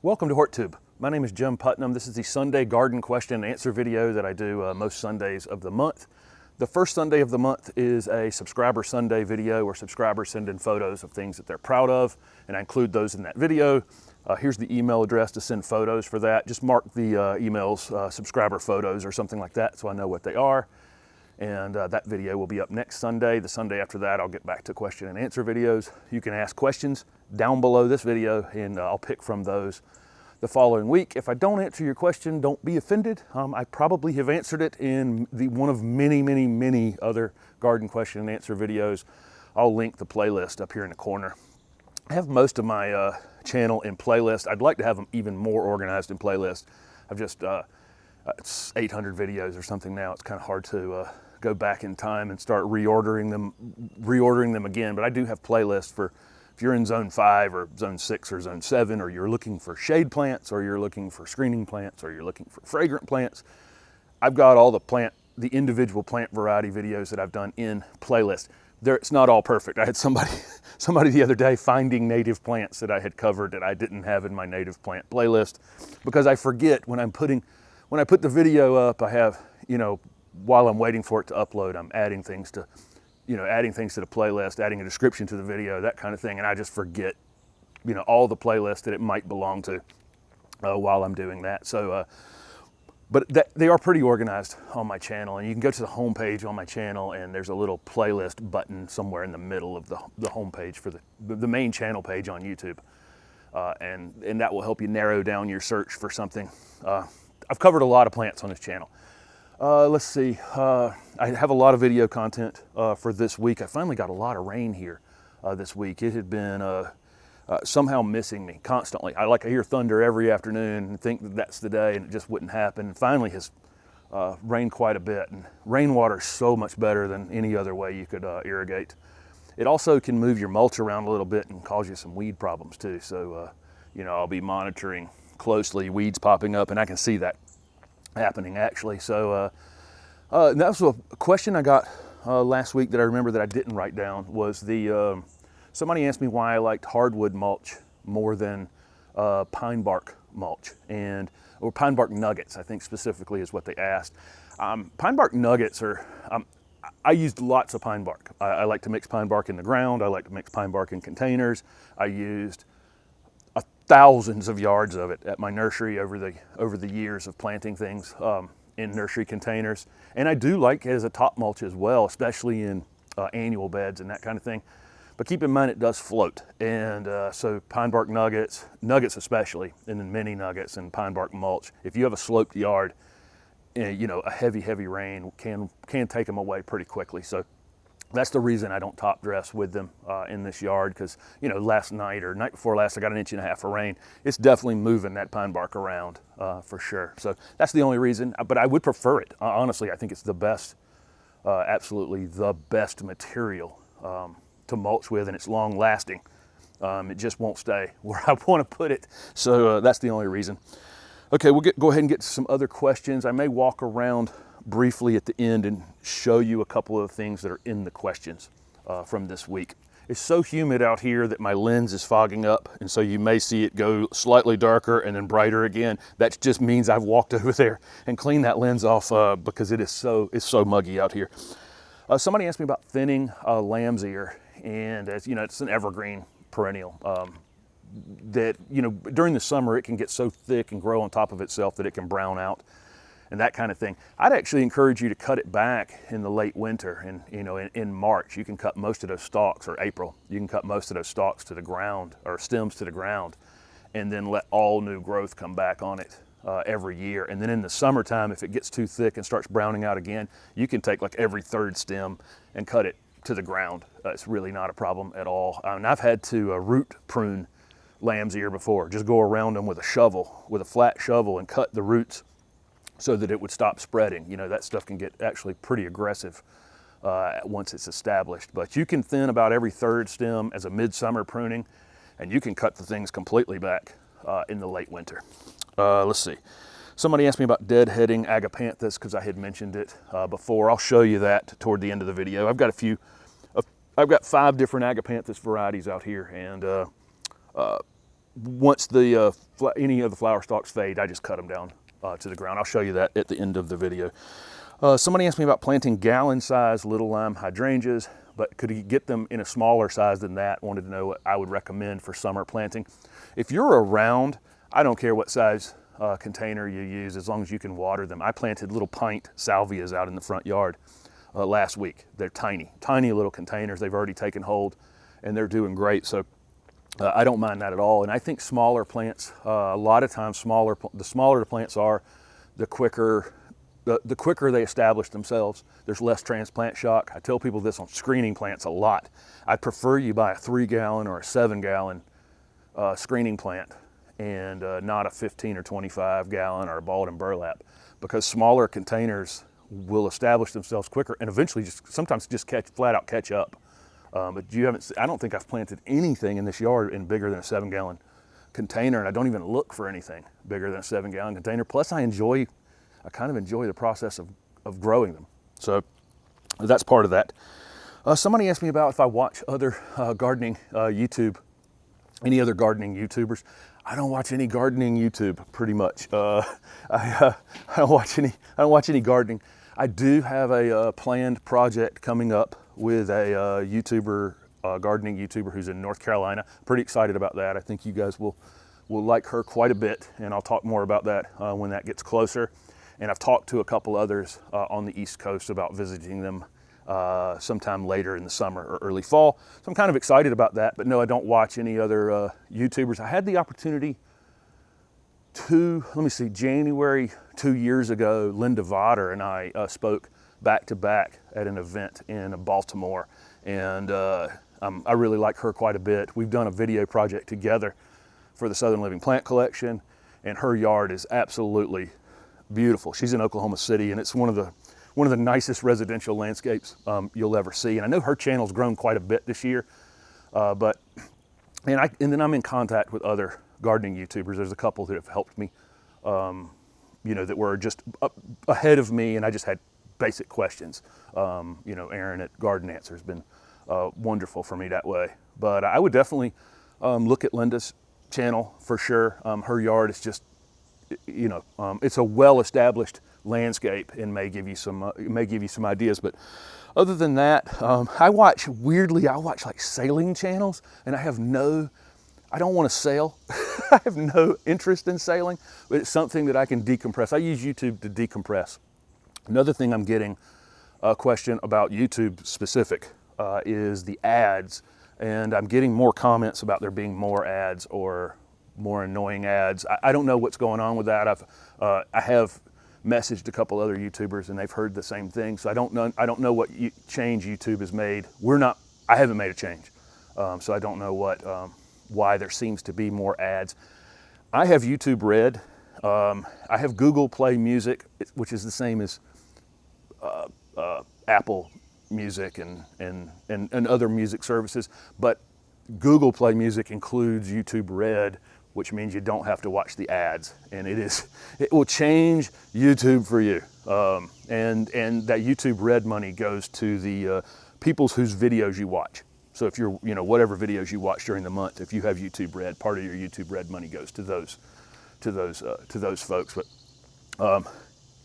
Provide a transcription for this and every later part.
Welcome to HortTube. My name is Jim Putnam. This is the Sunday garden question and answer video that I do most Sundays of the month. The first Sunday of the month is a subscriber Sunday video where subscribers send in photos of things that they're proud of, and I include those in that video. Here's the email address to send photos for that. Just mark the emails subscriber photos or something like that so I know what they are. And that video will be up next Sunday. The Sunday after that, I'll get back to question and answer videos. You can ask questions down below this video, and I'll pick from those the following week. If I don't answer your question, don't be offended. I probably have answered it in one of many other garden question and answer videos. I'll link the playlist up here in the corner. I have most of my channel in playlist. I'd like to have them even more organized in playlist. I've just, it's 800 videos or something now. It's kind of hard to go back in time and start reordering them again. But I do have playlists for if you're in zone 5 or zone 6 or zone 7, or you're looking for shade plants, or you're looking for screening plants, or you're looking for fragrant plants. I've got all the individual plant variety videos that I've done in playlist. It's not all perfect. I had somebody the other day finding native plants that I had covered that I didn't have in my native plant playlist, because I forget when I put the video up, I have, while I'm waiting for it to upload, I'm adding things to the playlist, adding a description to the video, that kind of thing. And I just forget, all the playlists that it might belong to while I'm doing that. So, but they are pretty organized on my channel, and you can go to the home page on my channel, and there's a little playlist button somewhere in the middle of the home page for the main channel page on YouTube. And that will help you narrow down your search for something. I've covered a lot of plants on this channel. Let's see, I have a lot of video content for this week. I finally got a lot of rain here this week. It had been somehow missing me constantly. I hear thunder every afternoon and think that that's the day, and it just wouldn't happen. And finally has rained quite a bit, and rainwater is so much better than any other way you could irrigate. It also can move your mulch around a little bit and cause you some weed problems too. So, I'll be monitoring closely weeds popping up, and I can see that happening actually. So that was a question I got last week that I remember that I didn't write down. Was somebody asked me why I liked hardwood mulch more than pine bark mulch, or pine bark nuggets, I think specifically is what they asked. Pine bark nuggets are, I used lots of pine bark. I like to mix pine bark in the ground. I like to mix pine bark in containers. I used thousands of yards of it at my nursery over the years of planting things in nursery containers. And I do like it as a top mulch as well, especially in annual beds and that kind of thing. But keep in mind it does float. And so pine bark nuggets especially, and then mini nuggets and pine bark mulch. If you have a sloped yard, a heavy rain can take them away pretty quickly. So that's the reason I don't top dress with them in this yard, because last night or night before last I got 1.5 inches of rain. It's definitely moving that pine bark around for sure. So that's the only reason, but I would prefer it. Honestly, I think it's the best, absolutely the best material to mulch with, and it's long lasting. It just won't stay where I want to put it. So that's the only reason. Okay, we'll go ahead and get to some other questions. I may walk around briefly at the end and show you a couple of things that are in the questions from this week. It's so humid out here that my lens is fogging up, and so you may see it go slightly darker and then brighter again. That just means I've walked over there and cleaned that lens off because it's so muggy out here. Somebody asked me about thinning lamb's ear, and it's an evergreen perennial that during the summer it can get so thick and grow on top of itself that it can brown out and that kind of thing. I'd actually encourage you to cut it back in the late winter, and in March you can cut most of those stalks, or April you can cut most of those stalks to the ground, or stems to the ground, and then let all new growth come back on it every year. And then in the summertime, if it gets too thick and starts browning out again, you can take like every third stem and cut it to the ground. It's really not a problem at all. And I've had to root prune lamb's ear before. Just go around them with a flat shovel and cut the roots so that it would stop spreading. That stuff can get actually pretty aggressive once it's established. But you can thin about every third stem as a midsummer pruning, and you can cut the things completely back in the late winter. Let's see. Somebody asked me about deadheading agapanthus because I had mentioned it before. I'll show you that toward the end of the video. I've got 5 different agapanthus varieties out here, and once the any of the flower stalks fade, I just cut them down to the ground. I'll show you that at the end of the video. Somebody asked me about planting gallon-sized little lime hydrangeas, but could you get them in a smaller size than that? Wanted to know what I would recommend for summer planting. If you're around, I don't care what size container you use, as long as you can water them. I planted little pint salvias out in the front yard last week. They're tiny, tiny little containers. They've already taken hold and they're doing great. So I don't mind that at all. And I think smaller plants, a lot of times the smaller the plants are, the quicker they establish themselves. There's less transplant shock. I tell people this on screening plants a lot. I'd prefer you buy a 3-gallon or a 7-gallon screening plant and not a 15 or 25-gallon or a balled and burlap, because smaller containers will establish themselves quicker and eventually sometimes flat out catch up. But I don't think I've planted anything in this yard in bigger than a 7-gallon container, and I don't even look for anything bigger than a 7-gallon container. Plus I kind of enjoy the process of growing them. So that's part of that. Somebody asked me about if I watch other gardening any other gardening YouTubers. I don't watch any gardening YouTube, pretty much. I don't watch any gardening. I do have a planned project coming up with a gardening YouTuber who's in North Carolina. Pretty excited about that. I think you guys will like her quite a bit, and I'll talk more about that when that gets closer. And I've talked to a couple others on the East Coast about visiting them sometime later in the summer or early fall. So I'm kind of excited about that, but no, I don't watch any other YouTubers. I had the opportunity January 2 years ago, Linda Vodder and I spoke back to back at an event in Baltimore. And I really like her quite a bit. We've done a video project together for the Southern Living Plant Collection, and her yard is absolutely beautiful. She's in Oklahoma City, and it's one of the nicest residential landscapes you'll ever see. And I know her channel's grown quite a bit this year, and then I'm in contact with other gardening YouTubers. There's a couple that have helped me, that were just ahead of me, and I just had basic questions. Aaron at Garden Answer has been wonderful for me that way. But I would definitely look at Linda's channel for sure. Her yard is just, it's a well-established landscape and may give you some ideas. But other than that, I watch like sailing channels, and I don't want to sail. I have no interest in sailing, but it's something that I can decompress. I use YouTube to decompress. Another thing I'm getting a question about YouTube specific is the ads, and I'm getting more comments about there being more ads or more annoying ads. I don't know what's going on with that. I have messaged a couple other YouTubers and they've heard the same thing. So I don't know what change YouTube has made. I haven't made a change, so I don't know why there seems to be more ads. I have YouTube Red. I have Google Play Music, which is the same as Apple Music and other music services, but Google Play Music includes YouTube Red, which means you don't have to watch the ads, and it will change YouTube for you. And that YouTube Red money goes to the people whose videos you watch. So if you're, whatever videos you watch during the month, if you have YouTube Red, part of your YouTube Red money goes to those folks. But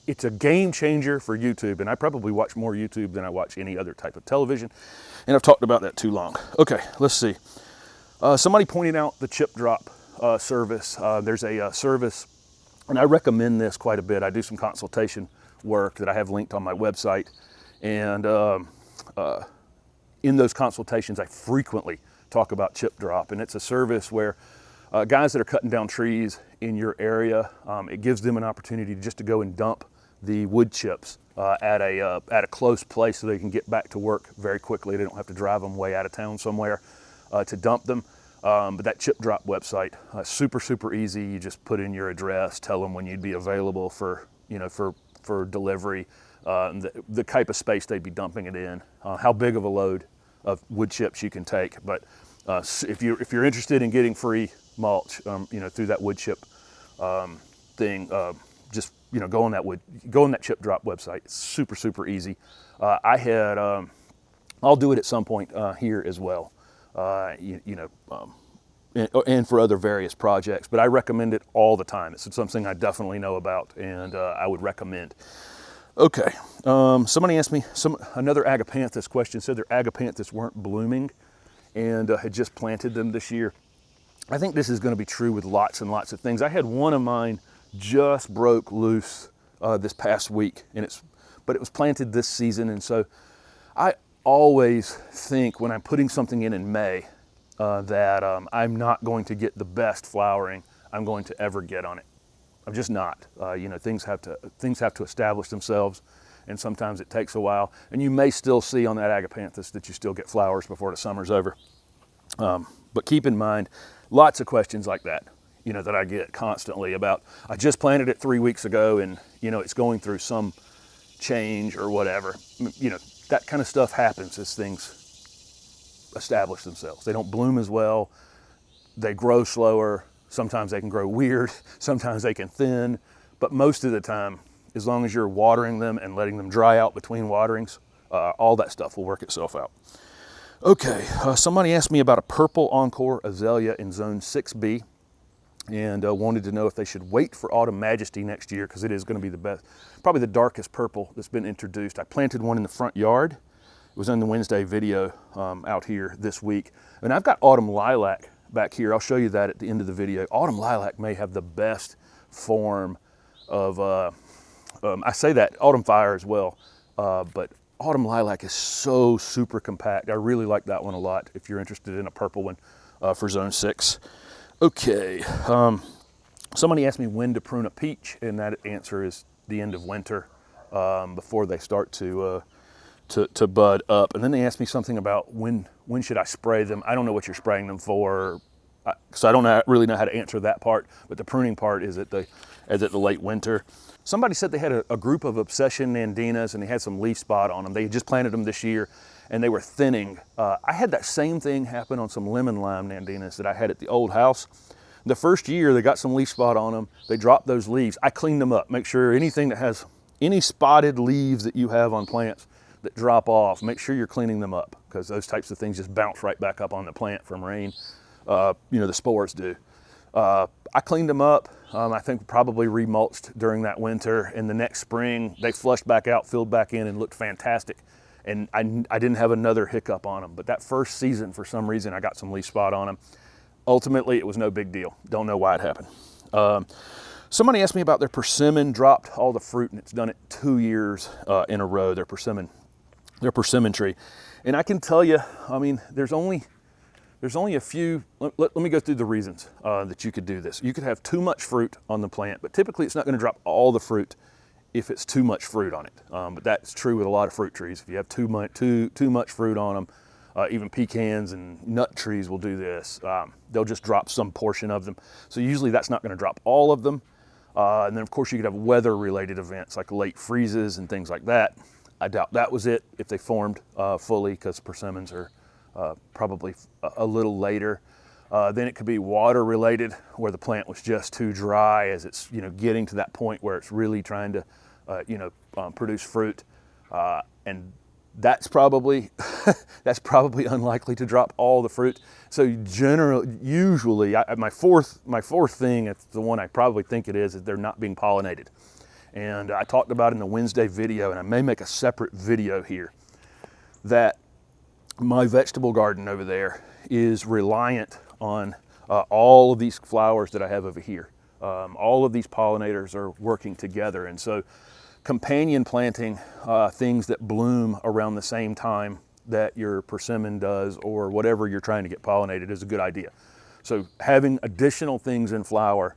it's a game changer for YouTube, and I probably watch more YouTube than I watch any other type of television, and I've talked about that too long. Okay, let's see. Somebody pointed out the chip drop service. There's a service, and I recommend this quite a bit. I do some consultation work that I have linked on my website, and in those consultations, I frequently talk about chip drop, and it's a service where guys that are cutting down trees in your area, it gives them an opportunity just to go and dump the wood chips at a close place so they can get back to work very quickly. They don't have to drive them way out of town somewhere to dump them. But that chip drop website, super easy. You just put in your address, tell them when you'd be available for delivery, the type of space they'd be dumping it in, how big of a load of wood chips you can take. But if you're interested in getting free mulch, through that wood chip thing, just go on that chip drop website. It's super easy. I'll do it at some point here as well. and for other various projects, but I recommend it all the time. It's something I definitely know about, and I would recommend. Okay, somebody asked me, another agapanthus question, said their agapanthus weren't blooming and had just planted them this year. I think this is going to be true with lots and lots of things. I had one of mine just broke loose this past week, but it was planted this season, and so I always think when I'm putting something in May that I'm not going to get the best flowering I'm going to ever get on it. I'm just not. You know, things have to establish themselves, and sometimes it takes a while. And you may still see on that agapanthus that you still get flowers before the summer's over. But keep in mind, lots of questions like that, you know, that I get constantly about, I just planted it 3 weeks ago and, you know, it's going through some change or whatever. You know, that kind of stuff happens as things establish themselves. They don't bloom as well, they grow slower, sometimes they can grow weird, sometimes they can thin, but most of the time, as long as you're watering them and letting them dry out between waterings, all that stuff will work itself out. Okay, somebody asked me about a purple Encore azalea in zone 6B and wanted to know if they should wait for Autumn Majesty next year because it is going to be the best, probably the darkest purple that's been introduced. I planted one in the front yard. It was in the Wednesday video out here this week. And I've got Autumn Lilac back here. I'll show you that at the end of the video. Autumn Lilac may have the best form of, I say that, Autumn Fire as well, but Autumn Lilac is so super compact. I really like that one a lot if you're interested in a purple one for zone 6. Okay, somebody asked me when to prune a peach, and that answer is the end of winter before they start to bud up. And then they asked me something about when should I spray them. I don't know what you're spraying them for, so I don't really know how to answer that part, but the pruning part is at the late winter. Somebody said they had a group of Obsession Nandinas and they had some leaf spot on them. They had just planted them this year and they were thinning. I had that same thing happen on some lemon lime Nandinas that I had at the old house. The first year they got some leaf spot on them, they dropped those leaves. I cleaned them up, make sure anything that has any spotted leaves that you have on plants that drop off, make sure you're cleaning them up because those types of things just bounce right back up on the plant from rain. You know, the spores do. I cleaned them up. I think probably remulched during that winter, and the next spring they flushed back out, filled back in, and looked fantastic. And I didn't have another hiccup on them. But that first season, for some reason, I got some leaf spot on them. Ultimately, it was no big deal. Don't know why it happened. Somebody asked me about their persimmon, dropped all the fruit, and it's done it 2 years in a row, their persimmon tree. And I can tell you, I mean, there's only a few, let me go through the reasons that you could do this. You could have too much fruit on the plant, but typically it's not going to drop all the fruit if it's too much fruit on it. But that's true with a lot of fruit trees. If you have too much fruit on them, even pecans and nut trees will do this. They'll just drop some portion of them. So usually that's not going to drop all of them. And then of course you could have weather-related events like late freezes and things like that. I doubt that was it if they formed fully because persimmons are probably a little later. Then it could be water related where the plant was just too dry as it's, you know, getting to that point where it's really trying to, produce fruit. And that's probably, that's probably unlikely to drop all the fruit. So usually my fourth thing, it's the one I probably think it is they're not being pollinated. And I talked about in the Wednesday video, and I may make a separate video here, that my vegetable garden over there is reliant on all of these flowers that I have over here. All of these pollinators are working together. And so companion planting things that bloom around the same time that your persimmon does or whatever you're trying to get pollinated is a good idea. So having additional things in flower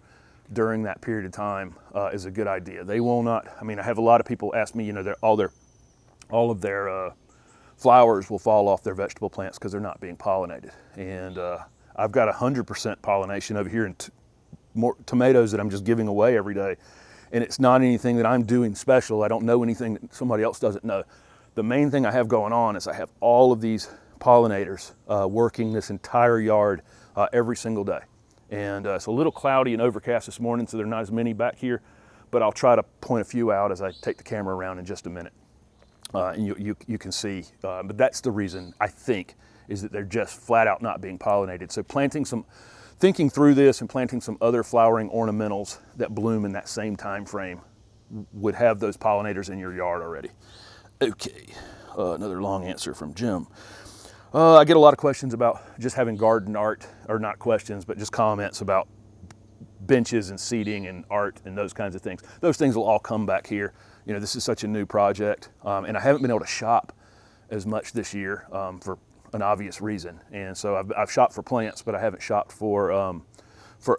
during that period of time is a good idea. They will not, I mean, I have a lot of people ask me, you know, all of their flowers will fall off their vegetable plants because they're not being pollinated. And I've got 100% pollination over here in more tomatoes that I'm just giving away every day. And it's not anything that I'm doing special. I don't know anything that somebody else doesn't know. The main thing I have going on is I have all of these pollinators working this entire yard every single day. And it's a little cloudy and overcast this morning, so there are not as many back here, but I'll try to point a few out as I take the camera around in just a minute. And you can see, but that's the reason I think is that they're just flat out not being pollinated. So planting some thinking through this and planting some other flowering ornamentals that bloom in that same time frame would have those pollinators in your yard already. Okay, another long answer from Jim. I get a lot of questions about just having garden art, or not questions, but just comments about benches and seating and art and those kinds of things. Those things will all come back here. You know, this is such a new project, and I haven't been able to shop as much this year for an obvious reason. And so I've shopped for plants, but I haven't shopped for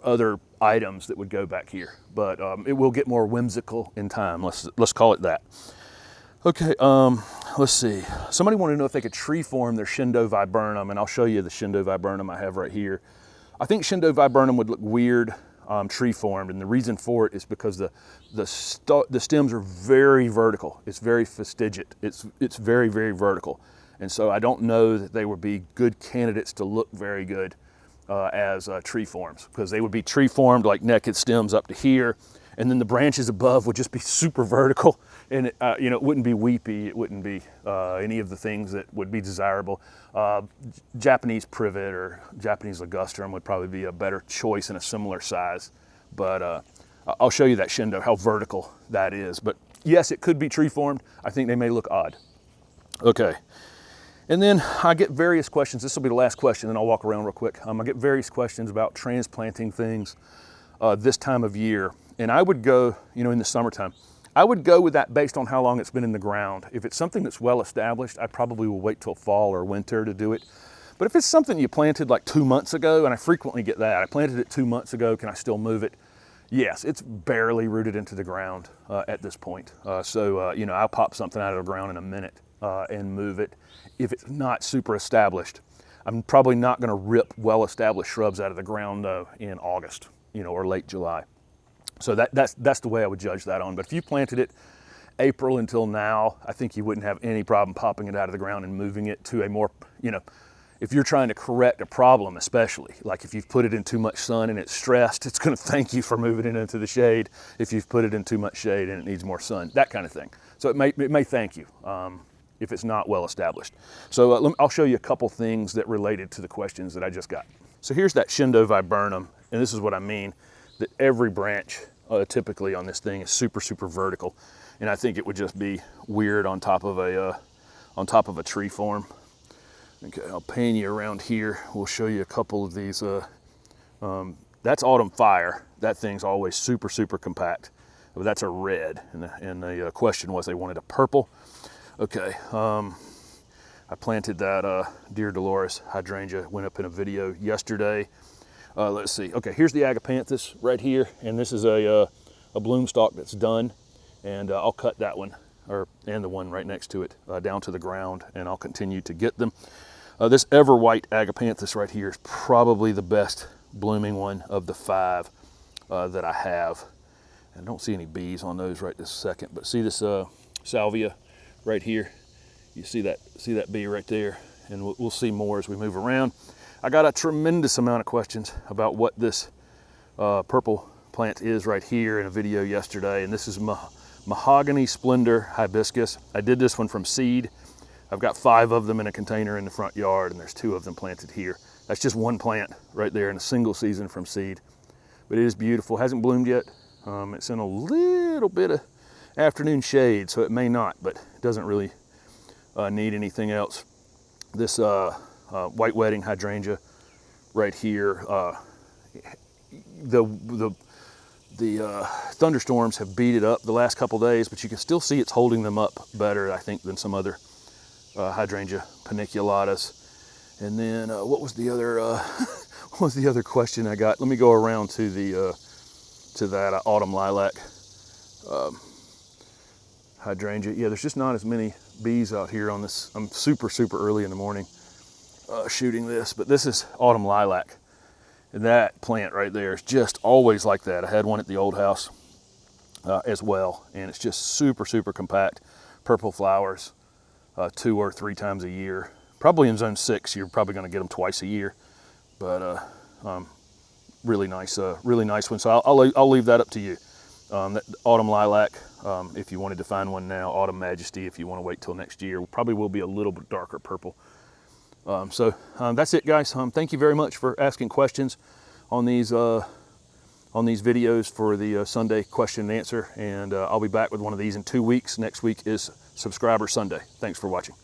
other items that would go back here. But it will get more whimsical in time. Let's call it that. Okay, let's see. Somebody wanted to know if they could tree form their Shindo viburnum, and I'll show you the Shindo viburnum I have right here. I think Shindo viburnum would look weird tree formed, and the reason for it is because the stems are very vertical. It's very fastigiate. It's very, very vertical. And so I don't know that they would be good candidates to look very good as tree forms, because they would be tree formed like naked stems up to here, and then the branches above would just be super vertical, and it wouldn't be weepy. It wouldn't be any of the things that would be desirable. Japanese privet or Japanese ligustrum would probably be a better choice in a similar size, but I'll show you that Shindo, how vertical that is. But yes, it could be tree formed. I think they may look odd. Okay. And then I get various questions. This will be the last question, and I'll walk around real quick. I get various questions about transplanting things this time of year. And I would go, in the summertime, I would go with that based on how long it's been in the ground. If it's something that's well established, I probably will wait till fall or winter to do it. But if it's something you planted like 2 months ago, and I frequently get that, I planted it 2 months ago, can I still move it? Yes, it's barely rooted into the ground at this point. I'll pop something out of the ground in a minute and move it. If it's not super established, I'm probably not going to rip well-established shrubs out of the ground though in August, or late July. So that's the way I would judge that on. But if you planted it April until now, I think you wouldn't have any problem popping it out of the ground and moving it to a more, if you're trying to correct a problem, especially, like if you've put it in too much sun and it's stressed, it's going to thank you for moving it into the shade. If you've put it in too much shade and it needs more sun, that kind of thing. So it may thank you if it's not well established. So I'll show you a couple things that related to the questions that I just got. So here's that Shindo viburnum, and this is what I mean, that every branch typically on this thing is super, super vertical. And I think it would just be weird on top of a tree form. Okay, I'll pan you around here. We'll show you a couple of these. That's autumn fire. That thing's always super, super compact. But that's a red, and the question was they wanted a purple. Okay, I planted that Dear Dolores hydrangea, went up in a video yesterday. Let's see. Okay, here's the agapanthus right here, and this is a bloom stalk that's done, and I'll cut that one, and the one right next to it, down to the ground, and I'll continue to get them. This ever white agapanthus right here is probably the best blooming one of the 5 that I have. And I don't see any bees on those right this second, but see this salvia right here? You see that bee right there, and we'll see more as we move around. I got a tremendous amount of questions about what this purple plant is right here in a video yesterday, and this is Mahogany Splendor hibiscus. I did this one from seed. I've got 5 of them in a container in the front yard, and there's 2 of them planted here. That's just one plant right there in a single season from seed, but it is beautiful. Hasn't bloomed yet. It's in a little bit of afternoon shade, so it may not, but it doesn't really need anything else. This white wedding hydrangea right here, the thunderstorms have beat it up the last couple days, but you can still see it's holding them up better, I think, than some other hydrangea paniculatas. And then what was the other question I got? Let me go around to that autumn lilac hydrangea. Yeah, there's just not as many bees out here on this. I'm super, super early in the morning shooting this, but this is autumn lilac. And that plant right there is just always like that. I had one at the old house as well, and it's just super, super compact. Purple flowers 2 or 3 times a year. Probably in zone 6, you're probably going to get them twice a year, but really nice one. So I'll leave that up to you. That autumn lilac, if you wanted to find one now. Autumn majesty, if you want to wait till next year, probably will be a little bit darker purple. So that's it, guys. Thank you very much for asking questions. on these videos for the Sunday question and answer, and I'll be back with one of these in 2 weeks. Next week is Subscriber Sunday. Thanks for watching.